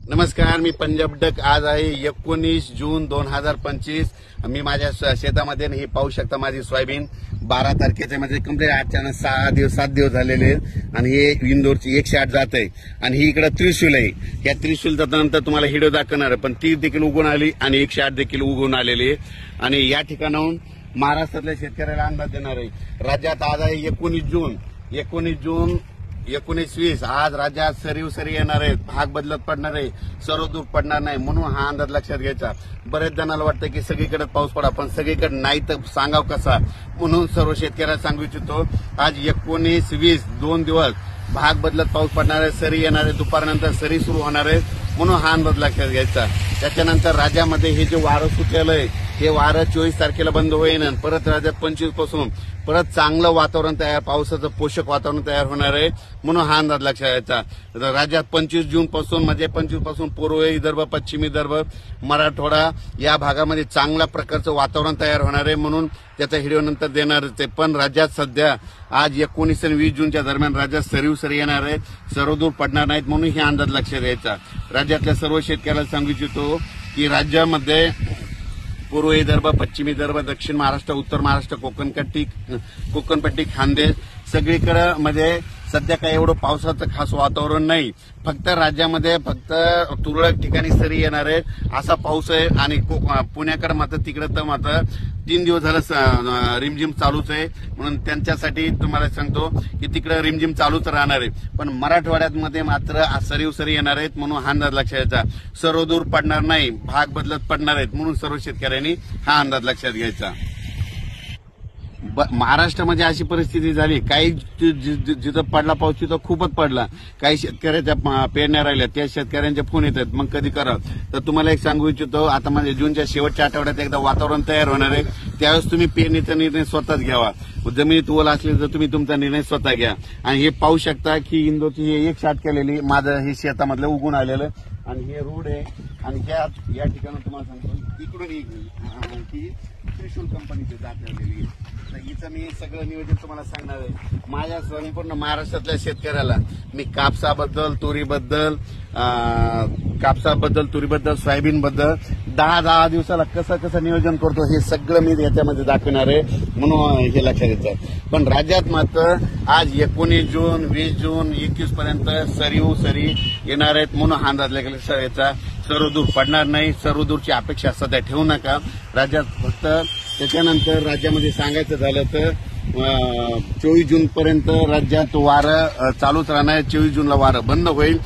नमस्कार, मी पंजाब डक. आज आहे 19 जून 2025. मी माझ्या शेतामध्ये हे पाहू शकता. माझी सोयाबीन 12 तारखेच्या मध्ये कंप्लीट अचानक 7 दिवस झालेले आहेत आणि हे इंदोरची 108 जात आहे आणि ही इकडे त्रिशूल आहे. या त्रिशूल जातानंतर तुम्हाला हिडो दाखवणार आहे, पण ती देखील उगवून आली आणि 108 देखील उगवून आलेली आहे. आणि या ठिकाणाहून महाराष्ट्रातल्या शेतकऱ्याला अंदाज देणार आहे. राज्यात आज आहे 19 जून 1920. आज राज्यात सरी येणार आहेत, भाग बदलत पडणार आहे, सर्वदूर पडणार नाही, म्हणून हा अंदाज लक्षात घ्यायचा. बरेच जणांना वाटतं की सगळीकडे पाऊस पडा, पण सगळीकडे नाही तर सांगाव कसा, म्हणून सर्व शेतकऱ्यांना सांगू इच्छितो. आज 19-20 2 दिवस भाग बदलत पाऊस पडणार आहे, सरी येणार आहे, दुपारनंतर सरी सुरू होणार आहे, म्हणून हा अंदाज लक्षात घ्यायचा. त्याच्यानंतर राज्यामध्ये हे जे वारं सुटलेलं आहे, हे वारं 24 तारखेला बंद होईल आणि परत राज्यात 25 पासून परत चांगलं वातावरण तयार, पावसाचं पोषक वातावरण तयार होणार आहे, म्हणून हा अंदाज लक्षात घ्यायचा. राज्यात 25 जून पासून म्हणजे 25 पासून पूर्व विदर्भ, पश्चिम विदर्भ, मराठवाडा या भागामध्ये चांगल्या प्रकारचं वातावरण तयार होणार आहे, म्हणून त्याचा व्हिडिओ नंतर देणारच आहे. पण राज्यात सध्या आज 19 आणि 20 जूनच्या दरम्यान राज्यात सरी येणार आहे, सर्वदूर पडणार नाहीत, म्हणून हे अंदाज लक्षात घ्यायचा. राज्यातल्या सर्व शेतकऱ्याला सांगू इच्छितो की राज्यामध्ये पूर्व विदर्भ, पश्चिम विदर्भ, दक्षिण महाराष्ट्र, उत्तर महाराष्ट्र, कोकणपट्टी, खानदेश सगळीकडे म्हणजे सध्या काही एवढं पावसाचं खास वातावरण नाही. फक्त राज्यामध्ये फक्त तुरळक ठिकाणी सरी येणार आहे असा पाऊस आहे. आणि पुण्याकडे मात्र तिकडे तर मात्र 3 दिवस झालं रिमझिम चालूच आहे, म्हणून त्यांच्यासाठी तुम्हाला सांगतो की तिकडे रिमझिम चालूच राहणार आहे. पण मराठवाड्यामध्ये मात्र सरी येणार आहेत, म्हणून हा अंदाज लक्षात घ्यायचा. सर्वदूर पडणार नाही, भाग बदलत पडणार आहेत, म्हणून सर्व शेतकऱ्यांनी हा अंदाज लक्षात घ्यायचा. महाराष्ट्रामध्ये अशी परिस्थिती झाली, काही जिथं पडला पाऊस तिथं खूपच पडला, काही शेतकऱ्याच्या पेरण्या राहिल्या, त्या शेतकऱ्यांचे फोन येतात, मग कधी करावं. तर तुम्हाला एक सांगू इच्छितो, आता म्हणजे जूनच्या शेवटच्या आठवड्यात एकदा वातावरण तयार होणार आहे, त्यावेळेस तुम्ही पेरणीचा निर्णय स्वतःच घ्यावा. जमिनीत ओल असली तर तुम्ही तुमचा निर्णय स्वतः घ्या. आणि हे पाहू शकता की इंदोरची 108 केलेली माझं हे शेतामधलं उगून आलेलं आणि हे रोड आहे. आणि या ठिकाणी तुम्हाला सांगतो इकडून की त्रिशूल कंपनीची जात आलेली आहे. तर हिचं मी सगळं नियोजन तुम्हाला सांगणार आहे. माझ्या संपूर्ण महाराष्ट्रातल्या शेतकऱ्याला मी कापसाबद्दल, तुरीबद्दल, सोयाबीनबद्दल 10 दिवसाला कसं नियोजन करतो हे सगळं मी याच्यामध्ये दाखवणार आहे, म्हणून हे लक्षात घ्यायचं. पण राज्यात मात्र आज 19 जून, 20 जून, 21 पर्यंत सरी येणार आहेत, म्हणून हा अंदाज लक्षात घ्यायचा. सर्वदूर पडणार नाही, सर्वदूरची अपेक्षा सध्या ठेवू नका राज्यात. फक्त त्याच्यानंतर राज्यामध्ये सांगायचं झालं तर 24 जून पर्यंत राज्यात वारं चालूच राहणार. 24 जूनला वारं बंद होईल,